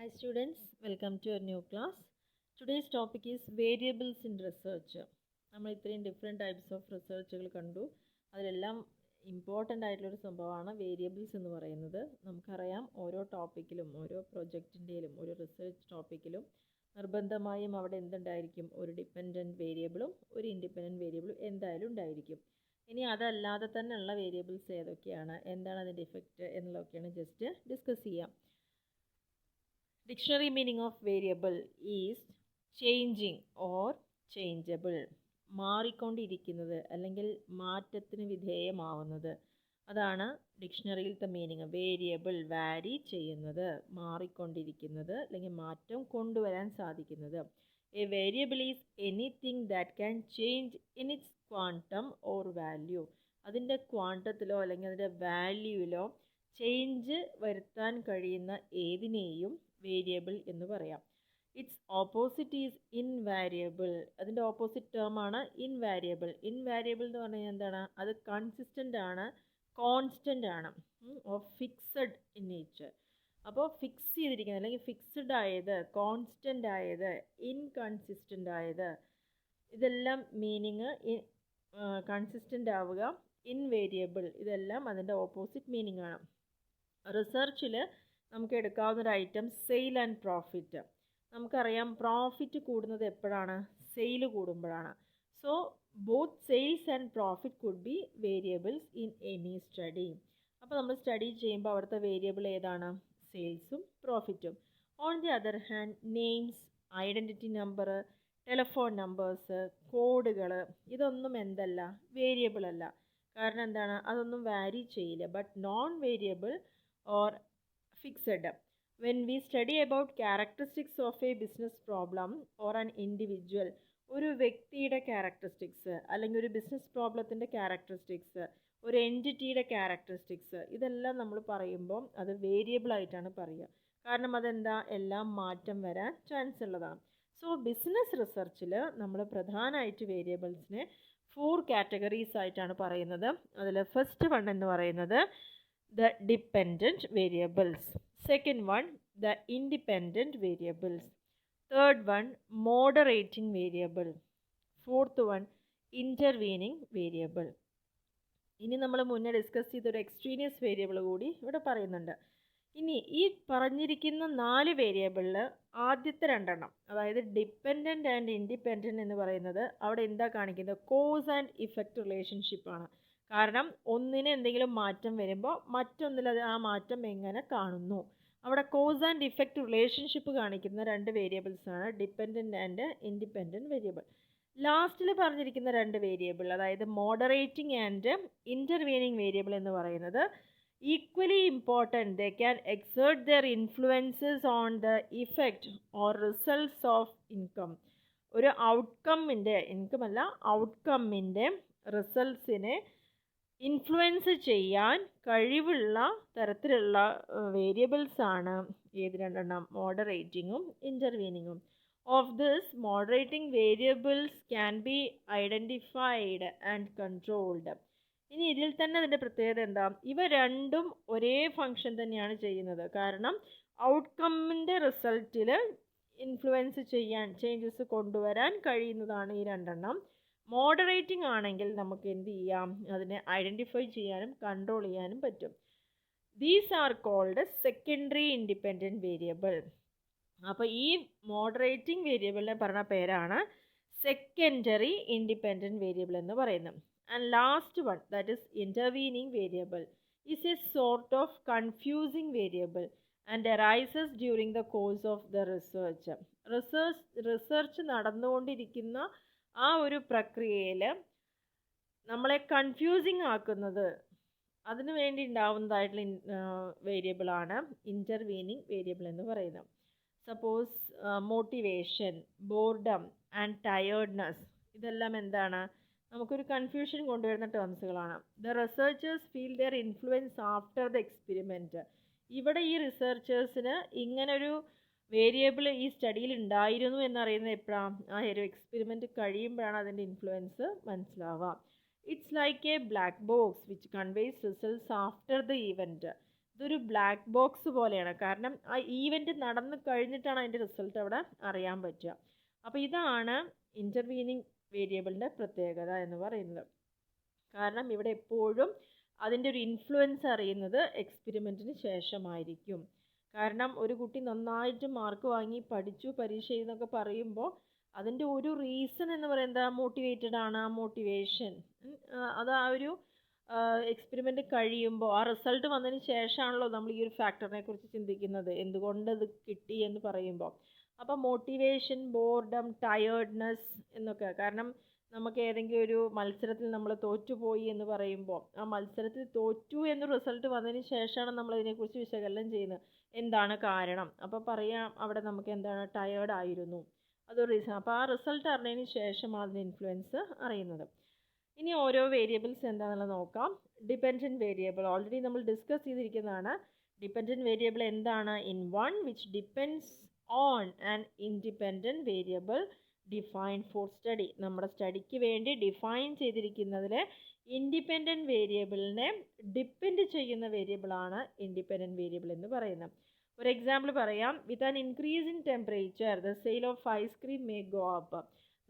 Hi students, welcome to our new class. Today's topic is variables in research. നമ്മൾ ഇത്രയും different types of റിസർച്ചുകൾ കണ്ടു. അതിലെല്ലാം important ആയിട്ടുള്ളൊരു സംഭവമാണ് വേരിയബിൾസ് എന്ന് പറയുന്നത്. നമുക്കറിയാം ഓരോ ടോപ്പിക്കിലും ഓരോ പ്രൊജക്റ്റിൻ്റെയിലും ഒരു റിസർച്ച് ടോപ്പിക്കിലും നിർബന്ധമായും അവിടെ എന്തുണ്ടായിരിക്കും, ഒരു ഡിപ്പെൻഡൻറ്റ് വേരിയബിളും ഒരു ഇൻഡിപെൻഡൻറ്റ് വേരിയബിളും എന്തായാലും ഉണ്ടായിരിക്കും. ഇനി അതല്ലാതെ തന്നെയുള്ള വേരിയബിൾസ് ഏതൊക്കെയാണ്, എന്താണ് അതിൻ്റെ ഇഫക്റ്റ് എന്നുള്ളതൊക്കെയാണ് ജസ്റ്റ് ഡിസ്കസ് ചെയ്യാം. Dictionary meaning of variable is changing or changeable. മാറിക്കൊണ്ടിരിക്കുന്നത് അല്ലെങ്കിൽ മാറ്റത്തിന് വിധേയമാവുന്നത്, അതാണ് ഡിക്ഷണറിയിലത്തെ മീനിങ്. വേരിയബിൾ വാരി ചെയ്യുന്നത്, മാറിക്കൊണ്ടിരിക്കുന്നത് അല്ലെങ്കിൽ മാറ്റം കൊണ്ടുവരാൻ സാധിക്കുന്നത്. A variable is anything that can change in its quantum or value. അതിൻ്റെ ക്വാണ്ടത്തിലോ അല്ലെങ്കിൽ അതിൻ്റെ വാല്യൂവിലോ ചേഞ്ച് വരുത്താൻ കഴിയുന്ന ഏതിനെയും വേരിയബിൾ എന്ന് പറയാം. Its opposite is invariable. അതിൻ്റെ ഓപ്പോസിറ്റ് ടേം ആണ് ഇൻവാരിയബിൾ. ഇൻവാരിയബിൾ എന്ന് പറഞ്ഞാൽ എന്താണ്? അത് കൺസിസ്റ്റൻ്റ് ആണ്, കോൺസ്റ്റൻ്റ് ആണ്, ഫിക്സഡ് ഇൻ നേച്ചർ. അപ്പോൾ ഫിക്സ് ചെയ്തിരിക്കുന്നത് അല്ലെങ്കിൽ ഫിക്സഡ് ആയത്, കോൺസ്റ്റൻ്റ് ആയത്, ഇൻകൺസിസ്റ്റൻ്റ് ആയത്, ഇതെല്ലാം മീനിങ്. കൺസിസ്റ്റൻ്റ് ആവുക, ഇൻവേരിയബിൾ, ഇതെല്ലാം അതിൻ്റെ ഓപ്പോസിറ്റ് മീനിങ് ആണ്. റിസർച്ചിൽ നമുക്ക് എടുക്കാവുന്ന ഒരു ഐറ്റം സെയിൽ ആൻഡ് പ്രോഫിറ്റ്. നമുക്കറിയാം പ്രോഫിറ്റ് കൂടുന്നത് എപ്പോഴാണ്? സെയിൽ കൂടുമ്പോഴാണ്. So both sales and profit could be variables in any study. അപ്പോൾ നമ്മൾ സ്റ്റഡി ചെയ്യുമ്പോൾ അവിടുത്തെ വേരിയബിൾ ഏതാണ്? സെയിൽസും പ്രോഫിറ്റും. On the other hand names, identity number, telephone numbers, കോഡുകൾ, ഇതൊന്നും എന്തല്ല? വേരിയബിൾ അല്ല. കാരണം എന്താണ്? അതൊന്നും വാരി ചെയ്യില്ല. But non variable or fixed. When we study about characteristics of a business problem or an individual, ഒരു വ്യക്തിയുടെ ക്യാരക്ടറിസ്റ്റിക്സ് അല്ലെങ്കിൽ ഒരു ബിസിനസ് പ്രോബ്ലത്തിൻ്റെ ക്യാരക്ടറിസ്റ്റിക്സ്, ഒരു എൻറ്റിറ്റിയുടെ ക്യാരക്ടറിസ്റ്റിക്സ്, ഇതെല്ലാം നമ്മൾ പറയുമ്പോൾ അത് വേരിയബിൾ ആയിട്ടാണ് പറയുക. കാരണം അതെന്താ? എല്ലാം മാറ്റം വരാൻ ചാൻസ് ഉള്ളതാണ്. സോ ബിസിനസ് റിസർച്ചിൽ നമ്മൾ പ്രധാനമായിട്ട് വേരിയബിൾസിനെ 4 കാറ്റഗറീസ് ആയിട്ടാണ് പറയുന്നത്. അതിൽ ഫസ്റ്റ് വൺ എന്ന് പറയുന്നത് the dependent variables, second one the independent variables, third one moderating variable, fourth one intervening variable. ഇനി നമ്മൾ മുന്നേ ഡിസ്കസ് ചെയ്തൊരു എക്സ്ട്രീനിയസ് വേരിയബിൾ കൂടി ഇവിടെ പറയുന്നുണ്ട്. ഇനി ഈ പറഞ്ഞിരിക്കുന്ന 4 വേരിയബിളിൽ ആദ്യത്തെ 2 എണ്ണം, അതായത് ഡിപ്പെൻഡൻറ്റ് ആൻഡ് ഇൻഡിപെൻഡൻറ്റ് എന്ന് പറയുന്നത് അവിടെ എന്താ കാണിക്കുന്നത്? കോസ് ആൻഡ് ഇഫക്റ്റ് റിലേഷൻഷിപ്പാണ്. കാരണം ഒന്നിന് എന്തെങ്കിലും മാറ്റം വരുമ്പോൾ മറ്റൊന്നിൽ അത് ആ മാറ്റം എങ്ങനെ കാണുന്നു, അവിടെ കോസ് ആൻഡ് ഇഫക്റ്റ് റിലേഷൻഷിപ്പ് കാണിക്കുന്ന 2 വേരിയബിൾസാണ് ഡിപ്പെൻഡൻറ്റ് ആൻഡ് ഇൻഡിപെൻഡൻറ്റ് വേരിയബിൾ. ലാസ്റ്റിൽ പറഞ്ഞിരിക്കുന്ന 2 വേരിയബിൾ, അതായത് മോഡറേറ്റിംഗ് ആൻഡ് ഇൻ്റർവീനിങ് വേരിയബിൾ എന്ന് പറയുന്നത് equally important. They can exert their influences on the effect or results of income. ഒരു ഔട്ട്കമ്മിൻ്റെ, ഇൻകം അല്ല, ഔട്ട്കമ്മിൻ്റെ റിസൾട്ട്സിനെ ഇൻഫ്ലുവൻസ് ചെയ്യാൻ കഴിവുള്ള തരത്തിലുള്ള വേരിയബിൾസാണ് ഏത് 2 എണ്ണം? മോഡറേറ്റിങ്ങും ഇൻ്റർവീനിങ്ങും. Of this moderating variables can be identified and controlled. ഇനി ഇതിൽ തന്നെ അതിൻ്റെ പ്രത്യേകത എന്താ? ഇവ രണ്ടും ഒരേ ഫങ്ഷൻ തന്നെയാണ് ചെയ്യുന്നത്. കാരണം ഔട്ട്കമ്മിൻ്റെ റിസൾട്ടിൽ ഇൻഫ്ലുവൻസ് ചെയ്യാൻ, ചേഞ്ചസ് കൊണ്ടുവരാൻ കഴിയുന്നതാണ് ഈ 2 എണ്ണം. മോഡറേറ്റിംഗ് ആണെങ്കിൽ നമുക്ക് എന്ത് ചെയ്യാം? അതിനെ ഐഡൻറ്റിഫൈ ചെയ്യാനും കൺട്രോൾ ചെയ്യാനും പറ്റും. These are called secondary independent variable. അപ്പോൾ ഈ മോഡറേറ്റിംഗ് വേരിയബിളിനെ പറഞ്ഞ പേരാണ് സെക്കൻഡറി ഇൻഡിപെൻഡൻറ്റ് വേരിയബിൾ എന്ന് പറയുന്നത്. And last one, that is intervening variable, is A sort of confusing variable and arises during the course of the research. Research നടന്നുകൊണ്ടിരിക്കുന്ന ആ ഒരു പ്രക്രിയയിൽ നമ്മളെ കൺഫ്യൂസിങ് ആക്കുന്നത്, അതിനു വേണ്ടി ഉണ്ടാവുന്നതായിട്ടുള്ള വേരിയബിളാണ് ഇൻ്റർവീനിങ് വേരിയബിൾ എന്ന് പറയുന്നത്. Suppose motivation, boredom and tiredness, ഇതെല്ലാം എന്താണ്? നമുക്കൊരു കൺഫ്യൂഷൻ കൊണ്ടുവരുന്ന ടേംസുകളാണ്. The researchers feel their influence after the experiment. ഇവിടെ ഈ റിസർച്ചേഴ്സിന് ഇങ്ങനൊരു വേരിയബിൾ ഈ സ്റ്റഡിയിൽ ഉണ്ടായിരുന്നു എന്നറിയുന്നത് എപ്പോഴാണ്? ആ ഒരു എക്സ്പെരിമെൻറ്റ് കഴിയുമ്പോഴാണ് അതിൻ്റെ ഇൻഫ്ലുവൻസ് മനസ്സിലാവുക. It's like A black box which conveys results after the event. ഇതൊരു ബ്ലാക്ക് ബോക്സ് പോലെയാണ്. കാരണം ആ ഈവൻറ്റ് നടന്നു കഴിഞ്ഞിട്ടാണ് അതിൻ്റെ റിസൾട്ട് അവിടെ അറിയാൻ പറ്റുക. അപ്പോൾ ഇതാണ് ഇൻ്റർവീനിങ് വേരിയബിളിൻ്റെ പ്രത്യേകത എന്ന് പറയുന്നത്. കാരണം ഇവിടെ എപ്പോഴും അതിൻ്റെ ഒരു ഇൻഫ്ലുവൻസ് അറിയുന്നത് എക്സ്പെരിമെൻറ്റിന് ശേഷമായിരിക്കും. കാരണം ഒരു കുട്ടി നന്നായിട്ട് മാർക്ക് വാങ്ങി പഠിച്ചു പരീക്ഷ എന്നൊക്കെ പറയുമ്പോൾ അതിൻ്റെ ഒരു റീസൺ എന്ന് പറയുന്നത് മോട്ടിവേറ്റഡ് ആണ്. ആ മോട്ടിവേഷൻ അത് ആ ഒരു എക്സ്പെരിമെൻ്റ് കഴിയുമ്പോൾ ആ റിസൾട്ട് വന്നതിന് ശേഷമാണല്ലോ നമ്മൾ ഈ ഒരു ഫാക്ടറിനെ കുറിച്ച് ചിന്തിക്കുന്നത്, എന്തുകൊണ്ട് ഇത് കിട്ടി എന്ന് പറയുമ്പോൾ. അപ്പോൾ മോട്ടിവേഷൻ, ബോർഡം, ടയേർഡ്നെസ് എന്നൊക്കെ. കാരണം നമുക്ക് ഏതെങ്കിലും ഒരു മത്സരത്തിൽ നമ്മൾ തോറ്റുപോയി എന്ന് പറയുമ്പോൾ ആ മത്സരത്തിൽ തോറ്റു എന്ന് റിസൾട്ട് വന്നതിന് ശേഷമാണ് നമ്മൾ ഇതിനെക്കുറിച്ച് വിശകലനം ചെയ്യുന്നത്, എന്താണ് കാരണം. അപ്പോൾ പറയാം അവിടെ നമുക്ക് എന്താണ്, ടയേർഡ് ആയിരുന്നു, അതൊരു റീസൺ. അപ്പോൾ ആ റിസൾട്ട് അറിഞ്ഞതിന് ശേഷമാണ് അതിൻ്റെ ഇൻഫ്ലുവൻസ് അറിയുന്നത്. ഇനി ഓരോ വേരിയബിൾസ് എന്താണെന്നുള്ളത് നോക്കാം. ഡിപെൻഡൻറ്റ് വേരിയബിൾ ഓൾറെഡി നമ്മൾ ഡിസ്കസ് ചെയ്തിരിക്കുന്നതാണ്. ഡിപെൻഡൻറ്റ് വേരിയബിൾ എന്താണ്? In one which depends on an independent variable defined for study. നമ്മുടെ സ്റ്റഡിക്ക് വേണ്ടി ഡിഫൈൻ ചെയ്തിരിക്കുന്നതിൽ ഇൻഡിപെൻഡൻറ്റ് വേരിയബിളിനെ ഡിപ്പെൻഡ് ചെയ്യുന്ന വേരിയബിളാണ് ഇൻഡിപെൻഡൻറ്റ് വേരിയബിൾ എന്ന് പറയുന്നത്. ഒരു എക്സാമ്പിൾ പറയാം. With an increase in temperature the sale of ice cream may go up.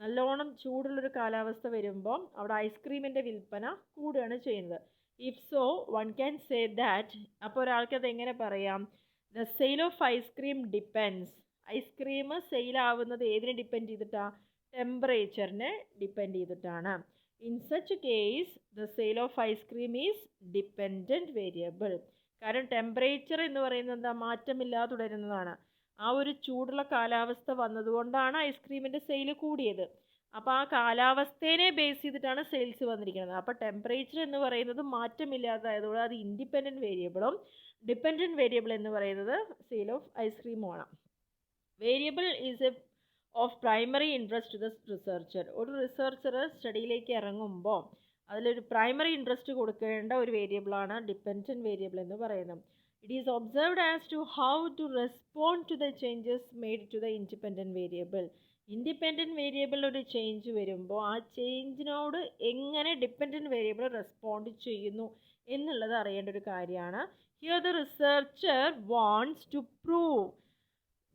നല്ലോണം ചൂടുള്ളൊരു കാലാവസ്ഥ വരുമ്പോൾ അവിടെ ഐസ്ക്രീമിൻ്റെ വിൽപ്പന കൂടുകയാണ് ചെയ്യുന്നത്. If so one can say that. അപ്പോൾ ഒരാൾക്ക് അത് എങ്ങനെ പറയാം? The sale of ice cream depends. Ice cream സെയിലാവുന്നത് ഏതിനെ ഡിപ്പെൻഡ് ചെയ്തിട്ടാണ്? ടെമ്പറേച്ചറിനെ ഡിപ്പെൻഡ് ചെയ്തിട്ടാണ്. In such case the sale of ice cream is dependent variable. കാരണം ടെമ്പറേച്ചർ എന്ന് പറയുന്നത് എന്താ? മാറ്റമില്ലാതെ തുടരുന്നതാണ്. ആ ഒരു ചൂടുള്ള കാലാവസ്ഥ വന്നതുകൊണ്ടാണ് ഐസ്ക്രീമിൻ്റെ സെയിൽ കൂടിയത്. അപ്പോൾ ആ കാലാവസ്ഥയെ ബേസ് ചെയ്തിട്ടാണ് സെയിൽസ് വന്നിരിക്കുന്നത്. അപ്പോൾ ടെമ്പറേച്ചർ എന്ന് പറയുന്നത് മാറ്റമില്ലാത്തതായതുകൊണ്ട് അത് ഇൻഡിപെൻഡൻറ്റ് വേരിയബിളും ഡിപ്പെൻഡൻറ്റ് വേരിയബിൾ എന്ന് പറയുന്നത് സെയിൽ ഓഫ് ഐസ്ക്രീമുമാണ്. Variable is a of primary interest to the researcher. ഒരു റിസർച്ചർ സ്റ്റഡിയിലേക്ക് ഇറങ്ങുമ്പോൾ അതിലൊരു പ്രൈമറി ഇൻട്രസ്റ്റ് കൊടുക്കേണ്ട ഒരു വേരിയബിളാണ് ഡിപ്പെൻഡൻറ്റ് വേരിയബിൾ എന്ന് പറയുന്നത്. It is observed as to how to respond to the changes made to the independent variable. Independent വേരിയബിളിൽ ഒരു ചേഞ്ച് വരുമ്പോൾ ആ ചേഞ്ചിനോട് എങ്ങനെ ഡിപ്പെൻഡൻറ്റ് വേരിയബിൾ റെസ്പോണ്ട് ചെയ്യുന്നു എന്നുള്ളത് അറിയേണ്ട ഒരു കാര്യമാണ്. Here the researcher wants to prove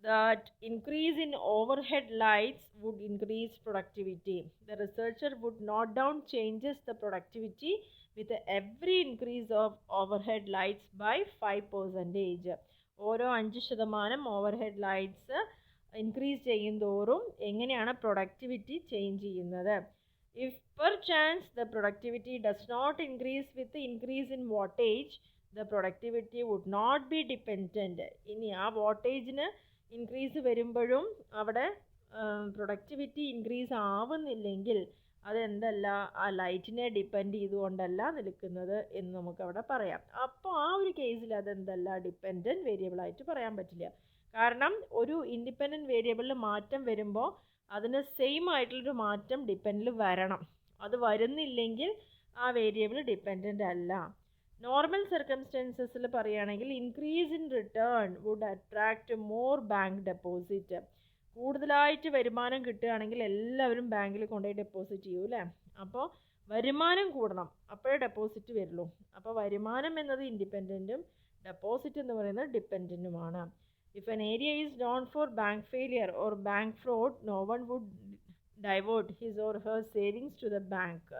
that increase in overhead lights would increase productivity. The researcher would note down changes the productivity with every increase of overhead lights by 5%. ഓരോ 5% overhead lights increase ചെയ്യുന്തോറും എങ്ങനെയാണ് productivity change ചെയ്യുന്നത്. If per chance the productivity does not increase with increase in voltage the productivity would not be dependent. ഇനി ആ വോട്ടേജിന് increase വരുമ്പോഴും അവിടെ productivity increase ആവുന്നില്ലെങ്കിൽ അതെന്തല്ല, ആ ലൈറ്റിനെ depend ചെയ്തുകൊണ്ടല്ല നിൽക്കുന്നത് എന്ന് നമുക്കവിടെ പറയാം. അപ്പോൾ ആ ഒരു കേസിൽ അതെന്തല്ല, ഡിപ്പെൻഡൻറ്റ് വേരിയബിളായിട്ട് പറയാൻ പറ്റില്ല. കാരണം ഒരു ഇൻഡിപെൻഡൻറ്റ് വേരിയബിളിൽ മാറ്റം വരുമ്പോൾ അതിന് സെയിം ആയിട്ടുള്ളൊരു മാറ്റം ഡിപ്പെൻഡിൽ വരണം. അത് വരുന്നില്ലെങ്കിൽ ആ വേരിയബിൾ ഡിപ്പെൻഡൻ്റ് അല്ല. നോർമൽ സർക്കംസ്റ്റൻസസിൽ പറയുകയാണെങ്കിൽ increase in return would attract more bank deposit. കൂടുതലായിട്ട് വരുമാനം കിട്ടുകയാണെങ്കിൽ എല്ലാവരും ബാങ്കിൽ കൊണ്ടുപോയി ഡെപ്പോസിറ്റ് ചെയ്യും അല്ലേ. അപ്പോൾ വരുമാനം കൂടണം, അപ്പോഴേ ഡെപ്പോസിറ്റ് വരുള്ളൂ. അപ്പോൾ വരുമാനം എന്നത് ഇൻഡിപെൻഡൻറ്റും ഡെപ്പോസിറ്റ് എന്ന് പറയുന്നത് ഡിപ്പെൻഡൻറ്റുമാണ്. If an area is known for bank failure or bank fraud no one would divert his or her savings to the bank.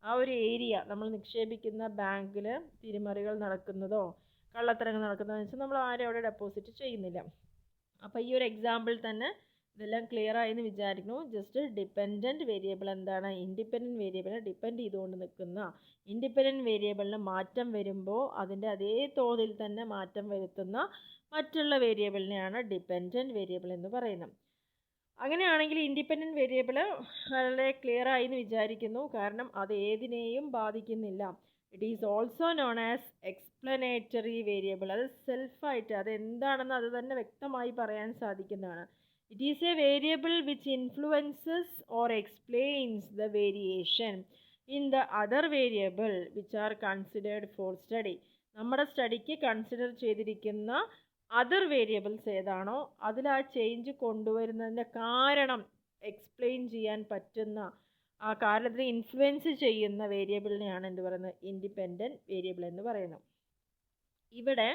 ആ ഒരു ഏരിയ നമ്മൾ നിക്ഷേപിക്കുന്ന ബാങ്കിൽ തിരിമറികൾ നടക്കുന്നതോ കള്ളത്തരങ്ങൾ നടക്കുന്നതോ വെച്ചാൽ നമ്മൾ ആരും അവിടെ ഡെപ്പോസിറ്റ് ചെയ്യുന്നില്ല. അപ്പോൾ ഈ ഒരു എക്സാമ്പിൾ തന്നെ ഇതെല്ലാം ക്ലിയർ ആയെന്ന് വിചാരിക്കുന്നു. ജസ്റ്റ് ഡിപ്പെൻഡൻറ്റ് വേരിയബിൾ എന്താണ്? ഇൻഡിപെൻഡൻറ്റ് വേരിയബിളിനെ ഡിപ്പെൻഡ് ചെയ്തുകൊണ്ട് നിൽക്കുന്ന, ഇൻഡിപെൻഡൻറ്റ് വേരിയബിളിന് മാറ്റം വരുമ്പോൾ അതിൻ്റെ അതേ തോതിൽ തന്നെ മാറ്റം വരുത്തുന്ന മറ്റുള്ള വേരിയബിളിനെയാണ് ഡിപ്പെൻഡൻറ്റ് വേരിയബിൾ എന്ന് പറയുന്നത്. അങ്ങനെയാണെങ്കിൽ ഇൻഡിപെൻഡൻറ്റ് വേരിയബിൾ വളരെ ക്ലിയർ ആയി എന്ന് വിചാരിക്കുന്നു. കാരണം അത് ഏതിനെയും ബാധിക്കുന്നില്ല. It is also known as explanatory variable. അത് സെൽഫായിട്ട് അതെന്താണെന്ന് അത് തന്നെ വ്യക്തമായി പറയാൻ സാധിക്കുന്നതാണ്. It is A variable which influences or explains the variation in the other variable which are considered four study. നമ്മുടെ സ്റ്റഡിക്ക് കൺസിഡർ ചെയ്തിരിക്കുന്ന അതർ വേരിയബിൾസ് ഏതാണോ അതിൽ ആ ചേഞ്ച് കൊണ്ടുവരുന്നതിൻ്റെ കാരണം എക്സ്പ്ലെയിൻ ചെയ്യാൻ പറ്റുന്ന, ആ കാരണത്തിനെ ഇൻഫ്ലുവൻസ് ചെയ്യുന്ന വേരിയബിളിനെയാണ് എന്ത് പറയുന്നത്? ഇൻഡിപെൻഡൻറ്റ് വേരിയബിൾ എന്ന് പറയുന്നത്. ഇവിടെ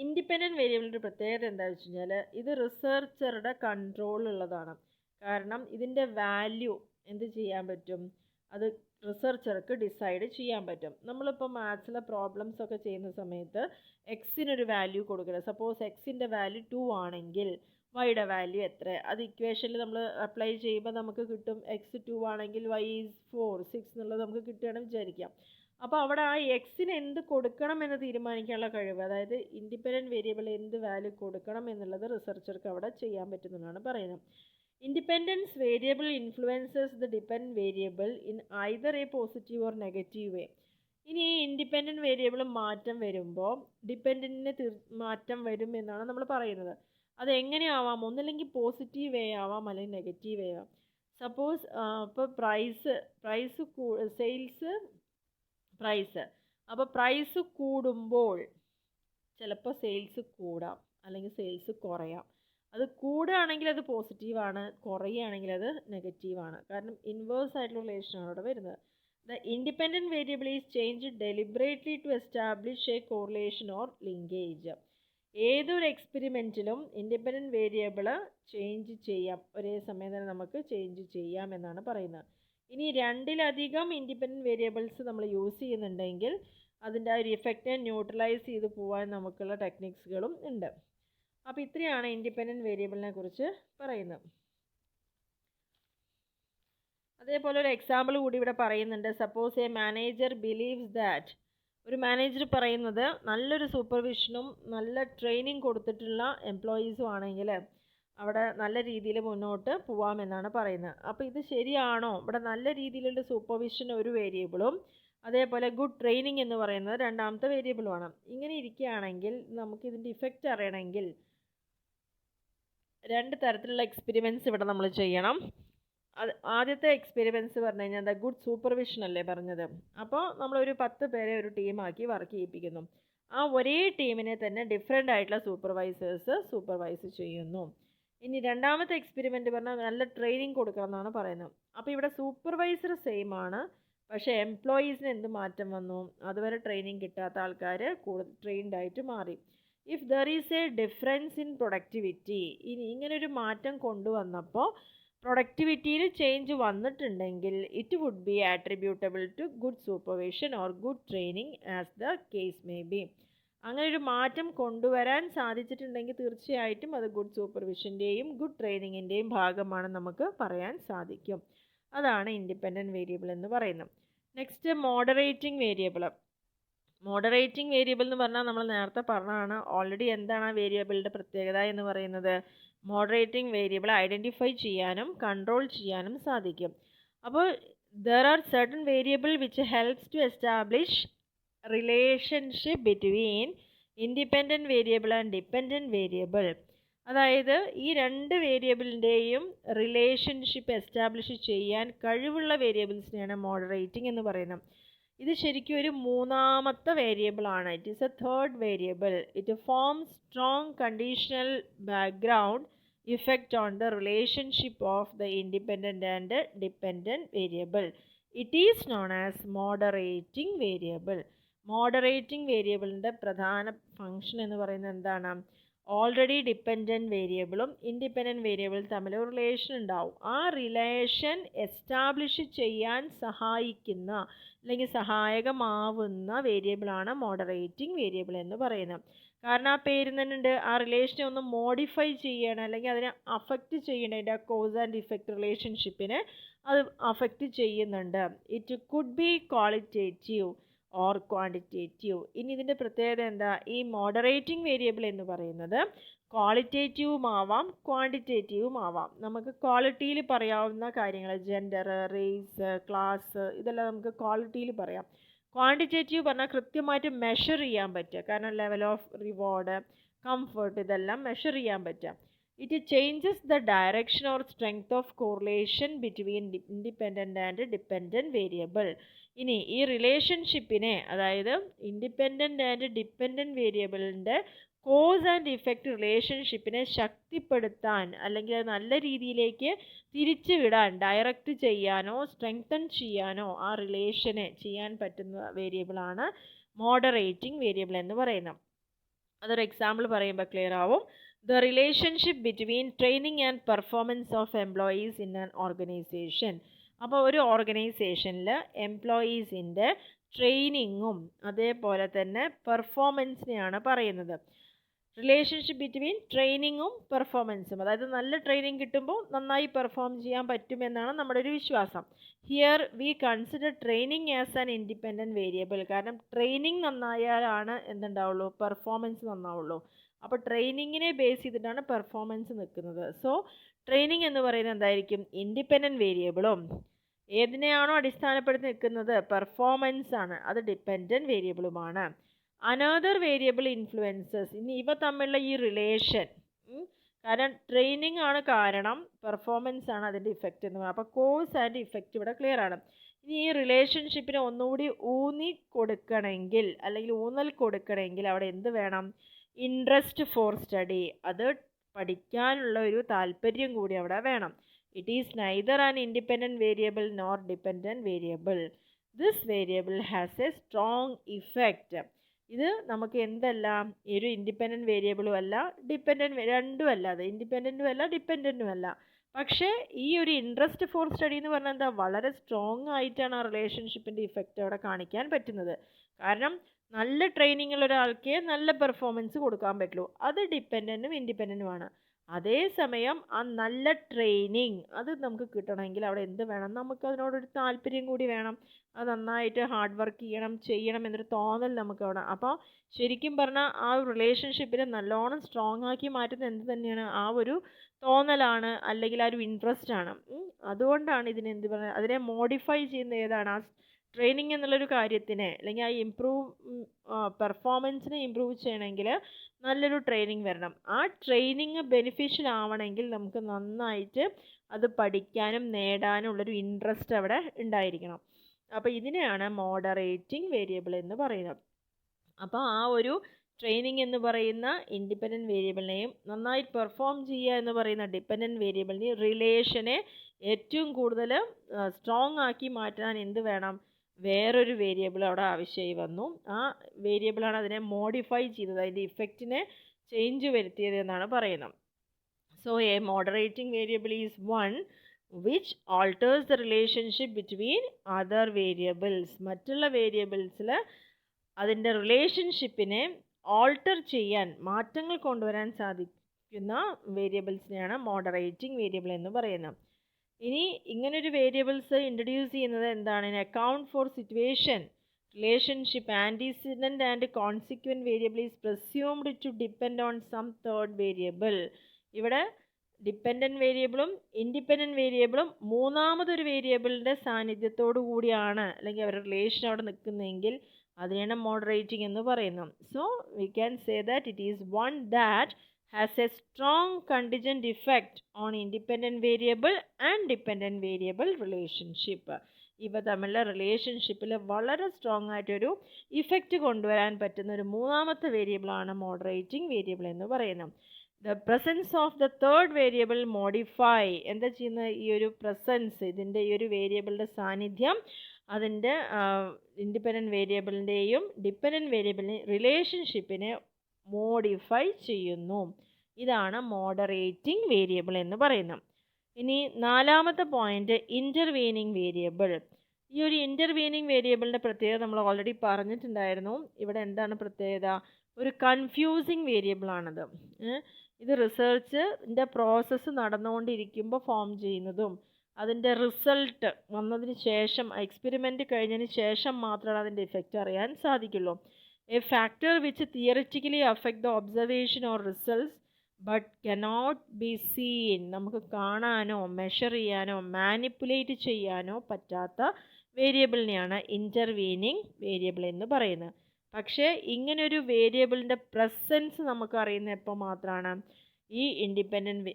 ഇൻഡിപെൻഡൻറ്റ് വേരിയബിളിൻ്റെ പ്രത്യേകത എന്താണെന്ന് വെച്ച് കഴിഞ്ഞാൽ ഇത് റിസർച്ചറുടെ കൺട്രോളുള്ളതാണ്. കാരണം ഇതിൻ്റെ വാല്യൂ എന്ത് ചെയ്യാൻ പറ്റും, അത് റിസർച്ചർക്ക് ഡിസൈഡ് ചെയ്യാൻ പറ്റും. നമ്മളിപ്പോൾ മാത്സിലെ പ്രോബ്ലംസ് ഒക്കെ ചെയ്യുന്ന സമയത്ത് എക്സിനൊരു വാല്യൂ കൊടുക്കണം. സപ്പോസ് എക്സിൻ്റെ വാല്യൂ 2 ആണെങ്കിൽ വൈയുടെ വാല്യൂ എത്ര, അത് ഇക്വേഷനിൽ നമ്മൾ അപ്ലൈ ചെയ്യുമ്പോൾ നമുക്ക് കിട്ടും. എക്സ് 2 ആണെങ്കിൽ വൈ ഈസ് 4 6 എന്നുള്ളത് നമുക്ക് കിട്ടുകയാണെന്ന് വിചാരിക്കാം. അപ്പോൾ അവിടെ ആ എക്സിന് എന്ത് കൊടുക്കണം എന്ന് തീരുമാനിക്കാനുള്ള കഴിവ്, അതായത് ഇൻഡിപെൻഡൻറ്റ് വേരിയബിൾ എന്ത് വാല്യൂ കൊടുക്കണം എന്നുള്ളത് റിസർച്ചർക്ക് അവിടെ ചെയ്യാൻ പറ്റുന്നതാണ് പറയുന്നത്. Independence variable influences the dependent variable in either a positive or negative way. ഇനി ഈ ഇൻഡിപെൻഡൻറ്റ് വേരിയബിൾ മാറ്റം വരുമ്പോൾ ഡിപ്പെൻഡൻറ്റിന് മാറ്റം വരും എന്നാണ് നമ്മൾ പറയുന്നത്. അത് എങ്ങനെയാവാം, ഒന്നില്ലെങ്കിൽ പോസിറ്റീവ് വേ ആവാം, അല്ലെങ്കിൽ നെഗറ്റീവ് വേ ആവാം. സപ്പോസ് ഇപ്പോൾ പ്രൈസ് അപ്പോൾ പ്രൈസ് കൂടുമ്പോൾ ചിലപ്പോൾ സെയിൽസ് കൂടാം അല്ലെങ്കിൽ സെയിൽസ് കുറയാം. അത് കൂടുകയാണെങ്കിൽ അത് പോസിറ്റീവാണ്, കുറയുകയാണെങ്കിൽ അത് നെഗറ്റീവാണ്. കാരണം ഇൻവേഴ്സ് ആയിട്ടുള്ള റിലേഷനാണ് അവിടെ വരുന്നത്. The independent variable is change deliberately to establish a correlation or linkage. ഏതൊരു എക്സ്പെരിമെൻറ്റിലും ഇൻഡിപെൻഡൻറ്റ് വേരിയബിൾ ചേഞ്ച് ചെയ്യാം, ഒരേ സമയം തന്നെ നമുക്ക് ചേഞ്ച് ചെയ്യാം എന്നാണ് പറയുന്നത്. ഇനി രണ്ടിലധികം ഇൻഡിപെൻഡൻറ്റ് വേരിയബിൾസ് നമ്മൾ യൂസ് ചെയ്യുന്നുണ്ടെങ്കിൽ അതിൻ്റെ ആ ഒരു ഇഫക്റ്റിനെ ന്യൂട്രലൈസ് ചെയ്ത് പോകാൻ നമുക്കുള്ള ടെക്നിക്സുകളും ഉണ്ട്. അപ്പോൾ ഇത്രയാണ് ഇൻഡിപെൻഡൻറ്റ് വേരിയബിളിനെ കുറിച്ച് പറയുന്നത്. അതേപോലെ ഒരു എക്സാമ്പിൾ കൂടി ഇവിടെ പറയുന്നുണ്ട്. Suppose a manager believes that, ഒരു മാനേജർ പറയുന്നത് നല്ലൊരു സൂപ്പർവിഷനും നല്ല ട്രെയിനിങ് കൊടുത്തിട്ടുള്ള എംപ്ലോയീസും ആണെങ്കിൽ അവിടെ നല്ല രീതിയിൽ മുന്നോട്ട് പോവാമെന്നാണ് പറയുന്നത്. അപ്പോൾ ഇത് ശരിയാണോ? ഇവിടെ നല്ല രീതിയിലുള്ള സൂപ്പർവിഷൻ ഒരു വേരിയബിളും അതേപോലെ ഗുഡ് ട്രെയിനിങ് എന്ന് പറയുന്നത് രണ്ടാമത്തെ വേരിയബിളുമാണ്. ഇങ്ങനെ ഇരിക്കുകയാണെങ്കിൽ നമുക്കിതിൻ്റെ ഇഫക്റ്റ് അറിയണമെങ്കിൽ രണ്ട് തരത്തിലുള്ള എക്സ്പെരിമെൻറ്റ്സ് ഇവിടെ നമ്മൾ ചെയ്യണം. ആദ്യത്തെ എക്സ്പെരിമെൻറ്റ്സ് പറഞ്ഞു കഴിഞ്ഞാൽ എന്താ, ഗുഡ് സൂപ്പർവിഷൻ അല്ലേ പറഞ്ഞത്. അപ്പോൾ നമ്മളൊരു 10 പേരെ ഒരു ടീമാക്കി വർക്ക് ചെയ്യിപ്പിക്കുന്നു. ആ ഒരേ ടീമിനെ തന്നെ ഡിഫറെൻ്റ് ആയിട്ടുള്ള സൂപ്പർവൈസേഴ്സ് സൂപ്പർവൈസ് ചെയ്യുന്നു. ഇനി രണ്ടാമത്തെ എക്സ്പെരിമെൻറ്റ് പറഞ്ഞാൽ നല്ല ട്രെയിനിങ് കൊടുക്കണം എന്നാണ് പറയുന്നത്. അപ്പോൾ ഇവിടെ സൂപ്പർവൈസർ സെയിം ആണ്, പക്ഷേ എംപ്ലോയീസിന് എന്ത് മാറ്റം വന്നു, അതുവരെ ട്രെയിനിങ് കിട്ടാത്ത ആൾക്കാർ കൂടുതൽ ട്രെയിൻഡ് ആയിട്ട് മാറി. If there is a difference in productivity, ഇനി ഇങ്ങനൊരു മാറ്റം കൊണ്ടുവന്നപ്പോൾ പ്രൊഡക്ടിവിറ്റിയിൽ ചേഞ്ച് വന്നിട്ടുണ്ടെങ്കിൽ it would be attributable to good supervision or good training as the case may be. അങ്ങനെ ഒരു മാറ്റം കൊണ്ടുവരാൻ സാധിച്ചിട്ടുണ്ടെങ്കിൽ തീർച്ചയായിട്ടും അത് ഗുഡ് സൂപ്പർവിഷൻ്റെയും ഗുഡ് ട്രെയിനിങ്ങിൻ്റെയും ഭാഗമാണെന്ന് നമുക്ക് പറയാൻ സാധിക്കും. അതാണ് ഇൻഡിപെൻഡൻറ്റ് വേരിയബിൾ എന്ന് പറയുന്നത്. Next moderating variable. Moderating variable എന്ന് പറഞ്ഞാൽ നമ്മൾ നേരത്തെ പറഞ്ഞതാണ് ഓൾറെഡി. എന്താണ് ആ വേരിയബിളിൻ്റെ പ്രത്യേകത എന്ന് പറയുന്നത്? മോഡറേറ്റിംഗ് വേരിയബിൾ ഐഡൻറ്റിഫൈ ചെയ്യാനും കൺട്രോൾ ചെയ്യാനും സാധിക്കും. അപ്പോൾ there are certain variable which helps to establish relationship between independent variable and dependent variable. അതായത് ഈ രണ്ട് വേരിയബിളിൻ്റെയും റിലേഷൻഷിപ്പ് എസ്റ്റാബ്ലിഷ് ചെയ്യാൻ കഴിവുള്ള വേരിയബിൾസിനെയാണ് മോഡറേറ്റിംഗ് എന്ന് പറയുന്നത്. ഇത് ശരിക്കും ഒരു മൂന്നാമത്തെ വേരിയബിളാണ്. It is a third variable. It forms strong conditional background effect on the relationship of the independent and dependent variable. It is known as moderating variable. Moderating വേരിയബിളിൻ്റെ പ്രധാന ഫങ്ഷൻ എന്ന് പറയുന്നത് എന്താണ്? ഓൾറെഡി ഡിപ്പെൻഡൻറ്റ് വേരിയബിളും ഇൻഡിപെൻഡൻറ്റ് വേരിയബിളും തമ്മിൽ ഒരു relation ഉണ്ടാവും. ആ റിലേഷൻ എസ്റ്റാബ്ലിഷ് ചെയ്യാൻ സഹായിക്കുന്ന അല്ലെങ്കിൽ സഹായകമാവുന്ന വേരിയബിളാണ് മോഡറേറ്റിംഗ് വേരിയബിൾ എന്ന് പറയുന്നത്. കാരണം ആ പേര് തന്നെ ഉണ്ട്, ആ റിലേഷനെ ഒന്ന് മോഡിഫൈ ചെയ്യണം അല്ലെങ്കിൽ അതിനെ അഫക്റ്റ് ചെയ്യണം. അതിൻ്റെ ആ കോസ് ആൻഡ് ഇഫക്റ്റ് റിലേഷൻഷിപ്പിനെ അത് അഫക്റ്റ് ചെയ്യുന്നുണ്ട്. It could be qualitative or quantitative. ഇനി ഇതിൻ്റെ പ്രത്യേകത എന്താ? ഈ മോഡറേറ്റിംഗ് വേരിയബിൾ എന്ന് പറയുന്നത് ക്വാളിറ്റേറ്റീവും ആവാം ക്വാണ്ടിറ്റേറ്റീവും ആവാം. നമുക്ക് ക്വാളിറ്റിയിൽ പറയാവുന്ന കാര്യങ്ങൾ ജെൻഡർ, റേസ്, ക്ലാസ്, ഇതെല്ലാം നമുക്ക് ക്വാളിറ്റിയിൽ പറയാം. ക്വാണ്ടിറ്റേറ്റീവ് പറഞ്ഞാൽ കൃത്യമായിട്ട് മെഷർ ചെയ്യാൻ പറ്റുക. കാരണം ലെവൽ ഓഫ് റിവാർഡ്, കംഫർട്ട്, ഇതെല്ലാം മെഷർ ചെയ്യാൻ പറ്റുക. It changes the direction or strength of correlation between independent and dependent variable. ഇനി ഈ റിലേഷൻഷിപ്പിനെ, അതായത് ഇൻഡിപെൻഡൻറ്റ് ആൻഡ് ഡിപ്പെൻഡൻറ്റ് വേരിയബിളിൻ്റെ കോസ് ആൻഡ് ഇഫക്റ്റ് റിലേഷൻഷിപ്പിനെ ശക്തിപ്പെടുത്താൻ അല്ലെങ്കിൽ അത് നല്ല രീതിയിലേക്ക് തിരിച്ചു വിടാൻ, ഡയറക്റ്റ് ചെയ്യാനോ സ്ട്രെങ്തൻ ചെയ്യാനോ ആ റിലേഷനെ ചെയ്യാൻ പറ്റുന്ന വേരിയബിളാണ് മോഡറേറ്റിംഗ് വേരിയബിൾ എന്ന് പറയുന്നത്. അതൊരു എക്സാമ്പിൾ പറയുമ്പോൾ ക്ലിയർ ആവും. The relationship between training and performance of employees in an organisation. അപ്പോൾ ഒരു ഓർഗനൈസേഷനിൽ എംപ്ലോയീസിൻ്റെ ട്രെയിനിങ്ങും അതേപോലെ തന്നെ പെർഫോമൻസിനെയാണ് പറയുന്നത്. റിലേഷൻഷിപ്പ് ബിറ്റ്വീൻ ട്രെയിനിങ്ങും പെർഫോമൻസും, അതായത് നല്ല ട്രെയിനിങ് കിട്ടുമ്പോൾ നന്നായി പെർഫോം ചെയ്യാൻ പറ്റുമെന്നാണ് നമ്മുടെ ഒരു വിശ്വാസം. Here we consider training as an independent variable. കാരണം ട്രെയിനിങ് നന്നായാലാണ് എന്തുണ്ടാവുള്ളൂ, പെർഫോമൻസ് നന്നാവുള്ളൂ. അപ്പോൾ ട്രെയിനിങ്ങിനെ ബേസ് ചെയ്തിട്ടാണ് പെർഫോമൻസ് നിൽക്കുന്നത്. സോ ട്രെയിനിങ് എന്ന് പറയുന്നത് എന്തായിരിക്കും, ഇൻഡിപെൻഡൻറ്റ് വേരിയബിളും ഏതിനെയാണോ അടിസ്ഥാനപ്പെടുത്തി നിൽക്കുന്നത്, പെർഫോമൻസ് ആണ്, അത് ഡിപ്പെൻഡൻറ്റ് വേരിയബിളുമാണ്. അനദർ വേരിയബിൾ ഇൻഫ്ലുവൻസസ്, ഇനി ഇവ തമ്മിലുള്ള ഈ റിലേഷൻ, കാരണം ട്രെയിനിങ് ആണ് കാരണം, പെർഫോമൻസ് ആണ് അതിൻ്റെ ഇഫക്റ്റ് എന്ന് പറയുന്നത്. അപ്പോൾ കോസ് ആൻഡ് ഇഫക്റ്റ് ഇവിടെ ക്ലിയർ ആണ്. ഇനി ഈ റിലേഷൻഷിപ്പിനെ ഒന്നുകൂടി ഊന്നി കൊടുക്കണമെങ്കിൽ അല്ലെങ്കിൽ ഊന്നൽ കൊടുക്കണമെങ്കിൽ അവിടെ എന്ത് വേണം, ഇൻട്രസ്റ്റ് ഫോർ സ്റ്റഡി, അത് പഠിക്കാനുള്ള ഒരു താല്പര്യം കൂടി അവിടെ വേണം. It is neither an independent variable nor dependent variable. This variable has A strong effect. ഇത് നമുക്ക് എന്തല്ല, ഒരു ഇൻഡിപെൻഡൻറ്റ് വേരിയബിളും അല്ല, ഡിപ്പെൻഡൻറ്റ് രണ്ടും അല്ല, അത് ഇൻഡിപെൻഡൻറ്റും അല്ല ഡിപ്പെൻഡൻറ്റും അല്ല. പക്ഷേ ഈ ഒരു ഇൻട്രസ്റ്റ് ഫോർ സ്റ്റഡി എന്ന് പറഞ്ഞാൽ എന്താ, വളരെ സ്ട്രോങ് ആയിട്ടാണ് ആ റിലേഷൻഷിപ്പിൻ്റെ ഇഫക്റ്റ് അവിടെ കാണിക്കാൻ പറ്റുന്നത്. കാരണം നല്ല ട്രെയിനിങ് ഉള്ള ഒരാൾക്ക് നല്ല പെർഫോമൻസ് കൊടുക്കാൻ പറ്റുള്ളൂ, അത് ഡിപ്പെൻഡൻറ്റും ഇൻഡിപെൻഡൻറ്റുമാണ്. അതേസമയം ആ നല്ല ട്രെയിനിങ് അത് നമുക്ക് കിട്ടണമെങ്കിൽ അവിടെ എന്ത് വേണം, നമുക്ക് അതിനോടൊരു താല്പര്യം കൂടി വേണം, അത് നന്നായിട്ട് ഹാർഡ് വർക്ക് ചെയ്യണം എന്നൊരു തോന്നൽ നമുക്ക് അവിടെ. അപ്പോൾ ശരിക്കും പറഞ്ഞാൽ ആ റിലേഷൻഷിപ്പിനെ നല്ലോണം സ്ട്രോങ് ആക്കി മാറ്റുന്നത് എന്ത് തന്നെയാണ്, ആ ഒരു തോന്നലാണ് അല്ലെങ്കിൽ ആ ഒരു ഇൻട്രസ്റ്റ് ആണ്. അതുകൊണ്ടാണ് ഇതിന് എന്ത് പറയുക, അതിനെ മോഡിഫൈ ചെയ്യുന്ന ഏതാണ്, ആ ട്രെയിനിങ് എന്നുള്ളൊരു കാര്യത്തിനെ അല്ലെങ്കിൽ ആ പെർഫോമൻസിനെ ഇമ്പ്രൂവ് ചെയ്യണമെങ്കിൽ നല്ലൊരു ട്രെയിനിങ് വരണം. ആ ട്രെയിനിങ് ബെനിഫിഷ്യൽ ആവണമെങ്കിൽ നമുക്ക് നന്നായിട്ട് അത് പഠിക്കാനും നേടാനും ഉള്ളൊരു ഇൻട്രസ്റ്റ് അവിടെ ഉണ്ടായിരിക്കണം. അപ്പോൾ ഇതിനെയാണ് മോഡറേറ്റിംഗ് വേരിയബിൾ എന്ന് പറയുന്നത്. അപ്പോൾ ആ ഒരു ട്രെയിനിങ് എന്ന് പറയുന്ന ഇൻഡിപെൻഡൻറ്റ് വേരിയബിളിനെയും നന്നായി പെർഫോം ചെയ്യുക എന്ന് പറയുന്ന ഡിപ്പെൻഡൻറ്റ് വേരിയബിളിനെയും റിലേഷനെ ഏറ്റവും കൂടുതൽ സ്ട്രോങ് ആക്കി മാറ്റാൻ എന്ത് വേണം, വേറൊരു വേരിയബിൾ അവിടെ ആവശ്യമായി വന്നു. ആ വേരിയബിളാണ് അതിനെ മോഡിഫൈ ചെയ്തത്, അതിൻ്റെ ഇഫക്റ്റിനെ ചേഞ്ച് വരുത്തിയത് എന്നാണ് പറയുന്നത്. So A moderating variable is one which alters the relationship between other variables. മറ്റുള്ള വേരിയബിൾസിൽ അതിൻ്റെ റിലേഷൻഷിപ്പിനെ ഓൾട്ടർ ചെയ്യാൻ, മാറ്റങ്ങൾ കൊണ്ടുവരാൻ സാധിക്കുന്ന വേരിയബിൾസിനെയാണ് മോഡറേറ്റിംഗ് വേരിയബിൾ എന്ന് പറയുന്നത്. ഇനി ഇങ്ങനൊരു വേരിയബിൾസ് ഇൻട്രൊഡ്യൂസ് ചെയ്യുന്നത് എന്താണ്, account for situation, relationship, antecedent and consequent variable is presumed to depend on some third variable. ഇവിടെ ഡിപ്പെൻഡൻറ്റ് വേരിയബിളും ഇൻഡിപെൻഡൻറ്റ് വേരിയബിളും മൂന്നാമതൊരു വേരിയബിളിൻ്റെ സാന്നിധ്യത്തോടു കൂടിയാണ് അല്ലെങ്കിൽ അവരുടെ റിലേഷൻ അവിടെ നിൽക്കുന്നതെങ്കിൽ അതിനെയാണ് മോഡറേറ്റിംഗ് എന്ന് പറയുന്നത്. So we can say that it is one that has a strong contingent effect on independent variable and dependent variable relationship. ഇവ തമ്മിലുള്ള റിലേഷൻഷിപ്പിൽ വളരെ സ്ട്രോങ് ആയിട്ടൊരു ഇഫക്റ്റ് കൊണ്ടുവരാൻ പറ്റുന്ന ഒരു മൂന്നാമത്തെ വേരിയബിളാണ് മോഡറേറ്റിംഗ് വേരിയബിൾ എന്ന് പറയുന്നത്. The presence of the third variable modify, എന്താ ചെയ്യുന്നത്, ഈ ഒരു പ്രസൻസ്, ഇതിൻ്റെ ഈ ഒരു വേരിയബിളിൻ്റെ സാന്നിധ്യം അതിൻ്റെ ഇൻഡിപെൻഡൻറ്റ് വേരിയബിളിൻ്റെയും ഡിപ്പെൻഡൻറ്റ് വേരിയബിളിൻ്റെയും റിലേഷൻഷിപ്പിനെ മോഡിഫൈ ചെയ്യുന്നു. ഇതാണ് മോഡറേറ്റിംഗ് വേരിയബിൾ എന്ന് പറയുന്നത്. ഇനി നാലാമത്തെ പോയിന്റ്, ഇൻ്റർവീനിങ് വേരിയബിൾ. ഈ ഒരു ഇൻ്റർവീനിങ് വേരിയബിളിൻ്റെ പ്രത്യേകത നമ്മൾ ഓൾറെഡി പറഞ്ഞിട്ടുണ്ടായിരുന്നു. ഇവിടെ എന്താണ് പ്രത്യേകത, ഒരു കൺഫ്യൂസിങ് വേരിയബിളാണത്. ഇത് റിസർച്ചിൻ്റെ പ്രോസസ്സ് നടന്നുകൊണ്ടിരിക്കുമ്പോൾ ഫോം ചെയ്യുന്നതും അതിൻ്റെ റിസൾട്ട് വന്നതിന് ശേഷം, എക്സ്പെരിമെൻറ്റ് കഴിഞ്ഞതിന് ശേഷം മാത്രമാണ് അതിൻ്റെ ഇഫക്റ്റ് അറിയാൻ സാധിക്കുള്ളൂ. A factor which theoretically affect the observation or results but cannot be seen, നമുക്ക് കാണാനോ മെഷർ ചെയ്യാനോ മാനിപ്പുലേറ്റ് ചെയ്യാനോ പറ്റാത്ത വേരിയബിളിനെയാണ് ഇൻ്റർവീനിങ് വേരിയബിൾ എന്ന് പറയുന്നത്. പക്ഷേ ഇങ്ങനൊരു വേരിയബിളിൻ്റെ പ്രസൻസ് നമുക്ക് അറിയുന്ന എപ്പോൾ മാത്രമാണ്, ഈ ഇൻഡിപെൻഡൻറ്റ്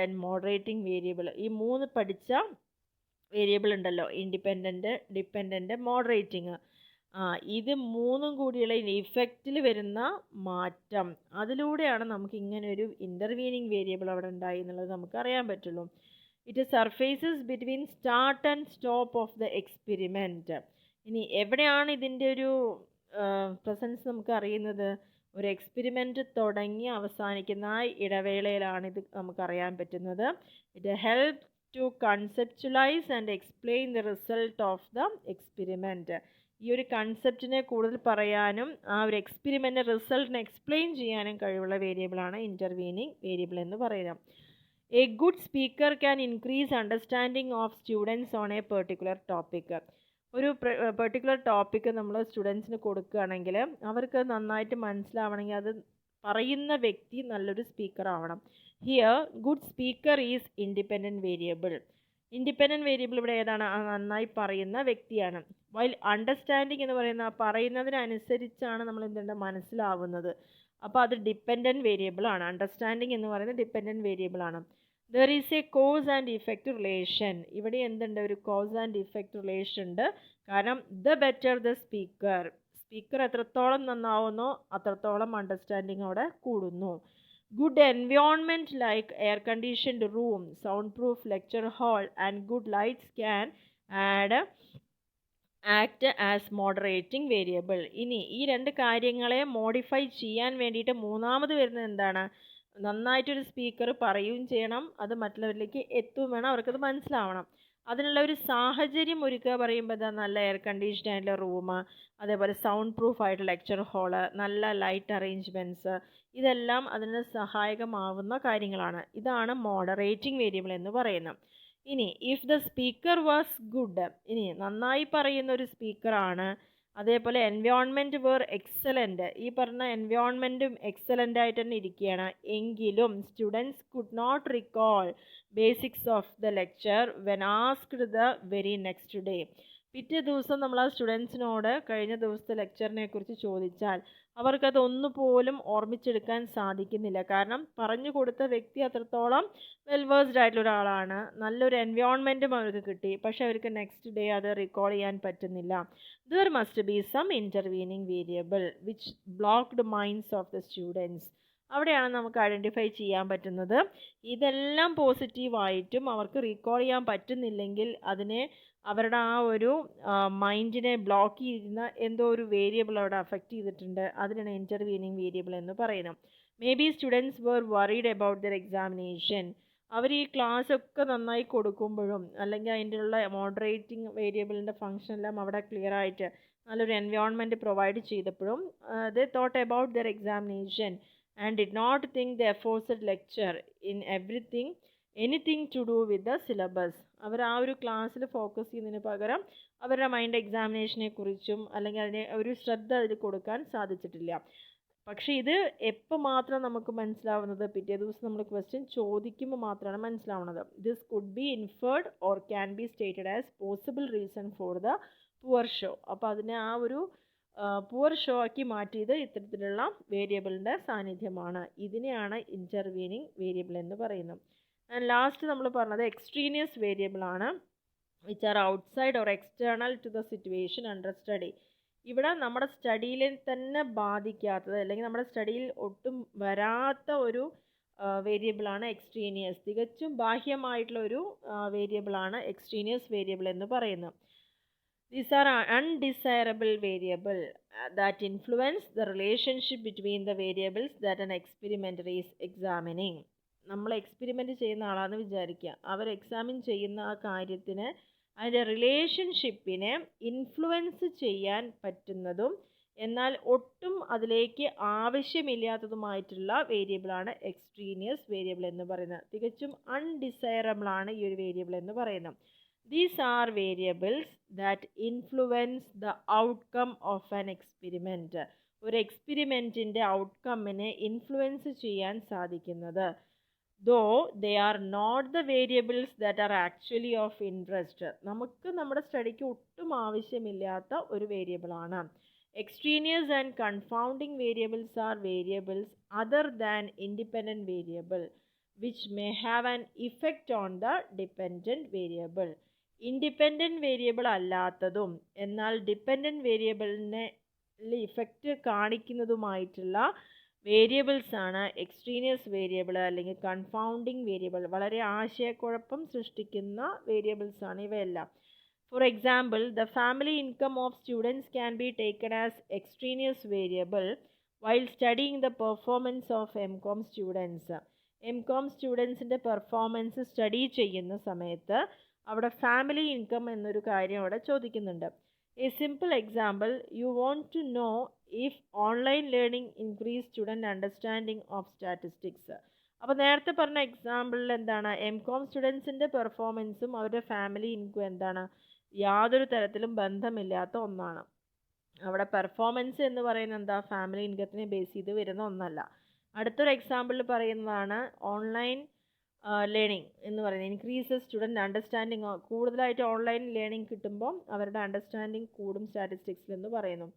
ആൻഡ് മോഡറേറ്റിംഗ് വേരിയബിൾ, ഈ മൂന്ന് പഠിച്ച വേരിയബിൾ ഉണ്ടല്ലോ, ഇൻഡിപെൻഡൻറ്റ്, ഡിപ്പെൻഡൻറ്റ്, മോഡറേറ്റിംഗ്, ഇത് മൂന്നും കൂടിയുള്ള ഇഫക്റ്റിൽ വരുന്ന മാറ്റം, അതിലൂടെയാണ് നമുക്ക് ഇങ്ങനെ ഒരു ഇൻ്റർവീനിങ് വേരിയബിൾ അവിടെ ഉണ്ടായി എന്നുള്ളത് നമുക്ക് അറിയാൻ പറ്റുള്ളൂ. It surfaces between start and stop of the experiment. ഇനി എവിടെയാണ് ഇതിൻ്റെ ഒരു പ്രസൻസ് നമുക്ക് അറിയുന്നത്, ഒരു എക്സ്പെരിമെൻ്റ് തുടങ്ങി അവസാനിക്കുന്ന ഇടവേളയിലാണ് ഇത് നമുക്കറിയാൻ പറ്റുന്നത്. It help to conceptualise and explain the result of the experiment. ഈ ഒരു കൺസെപ്റ്റിനെ കൂടുതൽ പറയാനും ആ ഒരു എക്സ്പെരിമെൻ്റ് റിസൾട്ടിനെ എക്സ്പ്ലെയിൻ ചെയ്യാനും കഴിവുള്ള വേരിയബിളാണ് ഇൻ്റർവീനിങ് വേരിയബിൾ എന്ന് പറയുന്നത്. A good speaker can increase understanding of students on A particular topic. ഒരു പെർട്ടിക്കുലർ ടോപ്പിക്ക് നമ്മൾ സ്റ്റുഡൻസിന് കൊടുക്കുകയാണെങ്കിൽ അവർക്ക് നന്നായിട്ട് മനസ്സിലാവണമെങ്കിൽ അത് പറയുന്ന വ്യക്തി നല്ലൊരു സ്പീക്കർ ആവണം. Here good speaker is independent variable. Independent variable ഇവിടെ ഏതാണ്? നന്നായി പറയുന്ന വ്യക്തിയാണ്. വൈൽ അണ്ടർസ്റ്റാൻഡിങ് എന്ന് പറയുന്ന പറയുന്നതിനനുസരിച്ചാണ് നമ്മൾ എന്തുണ്ട് മനസ്സിലാവുന്നത്. അപ്പോൾ അത് ഡിപ്പെൻഡൻറ്റ് വേരിയബിൾ ആണ്. അണ്ടർസ്റ്റാൻഡിങ് എന്ന് പറയുന്നത് ഡിപ്പെൻഡൻറ്റ് വേരിയബിൾ ആണ്. There is A cos and effect relation. ഇവിടെ എന്തുണ്ട്? ഒരു കോസ് ആൻഡ് ഇഫക്റ്റ് റിലേഷൻ ഉണ്ട്. കാരണം the better the speaker, speaker എത്രത്തോളം നന്നാവുന്നോ അത്രത്തോളം അണ്ടർസ്റ്റാൻഡിങ് അവിടെ കൂടുന്നു. Good environment like air conditioned room, sound proof lecture hall and good lights can act as moderating variable. ഇനി ഈ രണ്ട് കാര്യങ്ങളെ മോഡിഫൈ ചെയ്യാൻ വേണ്ടിയിട്ട് മൂന്നാമത് വരുന്നത് എന്താണ്? നന്നായിട്ടൊരു സ്പീക്കർ പറയുകയും ചെയ്യണം, അത് മറ്റുള്ളവരിലേക്ക് എത്തുകയും വേണം, അവർക്കത് മനസ്സിലാവണം. അതിനുള്ള ഒരു സാഹചര്യം ഒരുക്കുക പറയുമ്പോൾ എന്താ? നല്ല എയർ കണ്ടീഷൻ ആയിട്ടുള്ള റൂം, അതേപോലെ സൗണ്ട് പ്രൂഫ് ആയിട്ടുള്ള ലെക്ചർ ഹാള്, നല്ല ലൈറ്റ് അറേഞ്ച്മെൻറ്റ്സ്, ഇതെല്ലാം അതിന് സഹായകമാവുന്ന കാര്യങ്ങളാണ്. ഇതാണ് മോഡറേറ്റിംഗ് വേരിയബിൾ എന്ന് പറയുന്നത്. ഇനി if the speaker was good, ഇനി നന്നായി പറയുന്ന ഒരു സ്പീക്കറാണ്, അതേപോലെ എൻവയോൺമെൻറ്റ് വേർ എക്സലൻറ്റ്, ഈ പറഞ്ഞ എൻവയോൺമെൻറ്റും എക്സലൻ്റ് ആയിട്ട് തന്നെ ഇരിക്കുകയാണ് എങ്കിലും students could not recall basics of the lecture when asked the very next day. പിറ്റേ ദിവസം നമ്മൾ ആ സ്റ്റുഡൻസിനോട് കഴിഞ്ഞ ദിവസത്തെ ലെക്ചറിനെ കുറിച്ച് ചോദിച്ചാൽ അവർക്കത് ഒന്നുപോലും ഓർമ്മിച്ചെടുക്കാൻ സാധിക്കുന്നില്ല. കാരണം പറഞ്ഞു കൊടുത്ത വ്യക്തി അത്രത്തോളം വെൽവേഴ്സ്ഡ് ആയിട്ടുള്ള ഒരാളാണ്, നല്ലൊരു എൻവയോൺമെൻറ്റും അവർക്ക് കിട്ടി, പക്ഷെ അവർക്ക് നെക്സ്റ്റ് ഡേ അത് റീകോൾ ചെയ്യാൻ പറ്റുന്നില്ല. There must be some intervening variable which blocked the minds of the students. അവിടെയാണ് നമുക്ക് ഐഡൻറ്റിഫൈ ചെയ്യാൻ പറ്റുന്നത്. ഇതെല്ലാം പോസിറ്റീവായിട്ടും അവർക്ക് റീകോൾ ചെയ്യാൻ പറ്റുന്നില്ലെങ്കിൽ അതിനെ അവരുടെ ആ ഒരു മൈൻഡിനെ ബ്ലോക്ക് ചെയ്യുന്ന എന്തോ ഒരു വേരിയബിൾ അവിടെ അഫക്റ്റ് ചെയ്തിട്ടുണ്ട്. അതിനാണ് ഇൻ്റർവീനിങ് വേരിയബിൾ എന്ന് പറയുന്നത്. May be students were worried about their examination. അവർ ഈ ക്ലാസ് ഒക്കെ നന്നായി കൊടുക്കുമ്പോഴും അല്ലെങ്കിൽ അതിൻ്റെ ഉള്ള മോഡറേറ്റിംഗ് വേരിയബിളിൻ്റെ ഫംഗ്ഷനെല്ലാം അവിടെ ക്ലിയർ ആയിട്ട് നല്ലൊരു എൻവയോൺമെൻറ്റ് പ്രൊവൈഡ് ചെയ്തപ്പോഴും they thought about their examination and did not think the enforced lecture in anything to do with the syllabus. അവർ ആ ഒരു ക്ലാസ്സിൽ ഫോക്കസ് ചെയ്യുന്നതിന് പകരം അവരുടെ മൈൻഡ് എക്സാമിനേഷനെ കുറിച്ചും അല്ലെങ്കിൽ അതിനെ ഒരു ശ്രദ്ധ അതിൽ കൊടുക്കാൻ സാധിച്ചിട്ടില്ല. പക്ഷേ ഇത് എപ്പോൾ മാത്രം നമുക്ക് മനസ്സിലാവുന്നത്? പിറ്റേ ദിവസം നമ്മൾ ക്വസ്റ്റ്യൻ ചോദിക്കുമ്പോൾ മാത്രമാണ് മനസ്സിലാവുന്നത്. This could be inferred or can be stated as possible reason for the poor show. അപ്പോൾ അതിനെ ആ ഒരു പുവർ ഷോ ആക്കി മാറ്റിയത് ഇത്തരത്തിലുള്ള വേരിയബിളിൻ്റെ സാന്നിധ്യമാണ്. ഇതിനെയാണ് ഇൻ്റർവീനിങ് വേരിയബിൾ എന്ന് പറയുന്നത്. ആൻഡ് ലാസ്റ്റ് നമ്മൾ പറഞ്ഞത് എക്സ്ട്രീനിയസ് വേരിയബിൾ ആണ്, which are outside or external to the situation under study. ഇവിടെ നമ്മുടെ സ്റ്റഡിയിൽ തന്നെ ബാധിക്കാത്തത് അല്ലെങ്കിൽ നമ്മുടെ സ്റ്റഡിയിൽ ഒട്ടും വരാത്ത ഒരു വേരിയബിളാണ് എക്സ്ട്രീനിയസ്. തികച്ചും ബാഹ്യമായിട്ടുള്ള ഒരു വേരിയബിളാണ് എക്സ്ട്രീനിയസ് വേരിയബിൾ എന്ന് പറയുന്നത്. These are undesirable variable that influence the relationship between the variables that an experimenter is examining. നമ്മൾ എക്സ്പെരിമെൻ്റ് ചെയ്യുന്ന ആളാണെന്ന് വിചാരിക്കുക. അവർ എക്സാമിൻ ചെയ്യുന്ന ആ കാര്യത്തിന് അതിൻ്റെ റിലേഷൻഷിപ്പിനെ ഇൻഫ്ലുവൻസ് ചെയ്യാൻ പറ്റുന്നതും എന്നാൽ ഒട്ടും അതിലേക്ക് ആവശ്യമില്ലാത്തതുമായിട്ടുള്ള വേരിയബിളാണ് എക്സ്ട്രീനിയസ് വേരിയബിൾ എന്ന് പറയുന്നത്. തികച്ചും അൺഡിസൈറബിളാണ് ഈ ഒരു വേരിയബിൾ എന്ന് പറയുന്നത്. These are variables that influence the outcome of an experiment. ഒരു എക്സ്പെരിമെൻറ്റിൻ്റെ ഔട്ട്കമ്മിനെ ഇൻഫ്ലുവൻസ് ചെയ്യാൻ സാധിക്കുന്നത്. Though they are not the variables that are actually of interest. നമുക്ക് നമ്മുടെ സ്റ്റഡിക്ക് ഒട്ടും ആവശ്യമില്ലാത്ത ഒരു വേരിയബിളാണ്. Extraneous and confounding variables are variables other than independent variable which may have an effect on the dependent variable. Independent variable അല്ലാത്തതും എന്നാൽ dependent വേരിയബിളിനെ effect കാണിക്കുന്നതുമായിട്ടുള്ള വേരിയബിൾസ് ആണ് എക്സ്ട്രീനിയസ് വേരിയബിൾ അല്ലെങ്കിൽ കൺഫൗണ്ടിങ് വേരിയബിൾ. വളരെ ആശയക്കുഴപ്പം സൃഷ്ടിക്കുന്ന വേരിയബിൾസ് ആണ് ഇവയെല്ലാം. For example, the family income of students can be taken as extraneous variable while studying the performance of Bcom students. Bcom സ്റ്റുഡൻസിൻ്റെ പെർഫോമൻസ് സ്റ്റഡി ചെയ്യുന്ന സമയത്ത് അവിടെ ഫാമിലി ഇൻകം എന്നൊരു കാര്യം അവിടെ ചോദിക്കുന്നുണ്ട്. A simple example, you want to know if online learning increase student understanding of statistics. അപ്പോൾ നേരത്തെ പറഞ്ഞ എക്സാമ്പിളിൽ എന്താണ്, Bcom സ്റ്റുഡൻസിൻ്റെ പെർഫോമൻസും അവരുടെ ഫാമിലി ഇൻകം എന്താണ്, യാതൊരു തരത്തിലും ബന്ധമില്ലാത്ത ഒന്നാണ്. അവിടെ പെർഫോമൻസ് എന്ന് പറയുന്നത് എന്താ, ഫാമിലി ഇൻകത്തിനെ ബേസ് ചെയ്ത് വരുന്ന ഒന്നല്ല. അടുത്തൊരു എക്സാമ്പിളിൽ പറയുന്നതാണ് ഓൺലൈൻ ലേണിംഗ് എന്ന് പറയുന്നത് ഇൻക്രീസസ് സ്റ്റുഡൻറ്റ് അണ്ടർസ്റ്റാൻഡിങ്. കൂടുതലായിട്ട് ഓൺലൈൻ ലേണിംഗ് കിട്ടുമ്പോൾ അവരുടെ അണ്ടർസ്റ്റാൻഡിങ് കൂടും സ്റ്റാറ്റിസ്റ്റിക്സിൽ എന്ന് പറയുന്നു.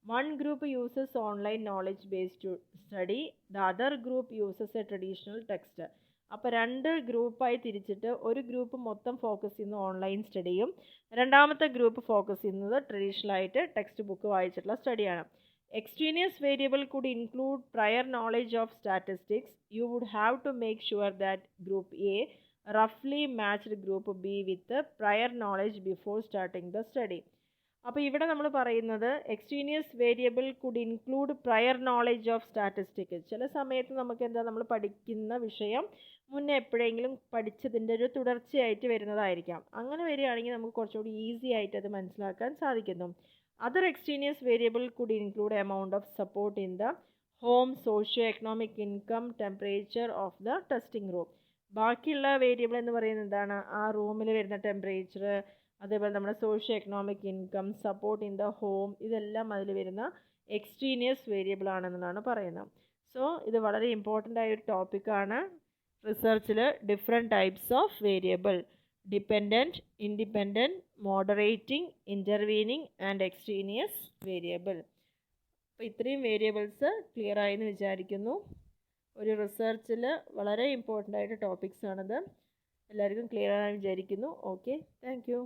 One group uses online knowledge based study, the other group uses A traditional text. അപ്പോൾ രണ്ട് ഗ്രൂപ്പായി തിരിച്ചിട്ട് ഒരു ഗ്രൂപ്പ് മൊത്തം ഫോക്കസ് ചെയ്യുന്നത് ഓൺലൈൻ സ്റ്റഡിയും രണ്ടാമത്തെ ഗ്രൂപ്പ് ഫോക്കസ് ചെയ്യുന്നത് ട്രഡീഷണലായിട്ട് ടെക്സ്റ്റ് ബുക്ക് വായിച്ചിട്ടുള്ള സ്റ്റഡിയാണ്. Extraneous variable could include prior knowledge of statistics. You would have to make sure that group A roughly matched group B with the prior knowledge before starting the study. അപ്പോൾ ഇവിടെ നമ്മൾ പറയുന്നത് extraneous variable could include prior knowledge of statistics. ചില സമയത്ത് നമുക്ക് എന്താ, നമ്മൾ പഠിക്കുന്ന വിഷയം മുന്നേ എപ്പോഴെങ്കിലും പഠിച്ചതിൻ്റെ ഒരു തുടർച്ചയായിട്ട് വരുന്നതായിരിക്കാം. അങ്ങനെ വരികയാണെങ്കിൽ നമുക്ക് കുറച്ചുകൂടി ഈസി ആയിട്ട് അത് മനസ്സിലാക്കാൻ സാധിക്കുന്നു. Other extraneous variable could include amount of support in the home, socio-economic income, temperature of the testing room. ബാക്കിയുള്ള വേരിയബിൾ എന്ന് പറയുന്നത് എന്താണ്, ആ റൂമിൽ വരുന്ന ടെമ്പറേച്ചർ, അതേപോലെ നമ്മുടെ socio economic income, support in the home, ഇതെല്ലാം അതിൽ വരുന്ന എക്സ്ട്രീനിയസ് വേരിയബിൾ ആണെന്നാണ് പറയുന്നത്. സോ ഇത് വളരെ ഇമ്പോർട്ടൻ്റ് ആയ ഒരു ടോപ്പിക്കാണ്. റിസർച്ചിൽ different types of variable, dependent, independent, moderating, intervening and extraneous variable. അപ്പോൾ ഇത്രയും വേരിയബിൾസ് ക്ലിയർ ആയെന്ന് വിചാരിക്കുന്നു. ഒരു റിസർച്ചിൽ വളരെ ഇമ്പോർട്ടൻ്റ് ആയിട്ട് ടോപ്പിക്സ് ആണത്. എല്ലാവർക്കും ക്ലിയർ ആണെന്ന് വിചാരിക്കുന്നു. Okay, thank you.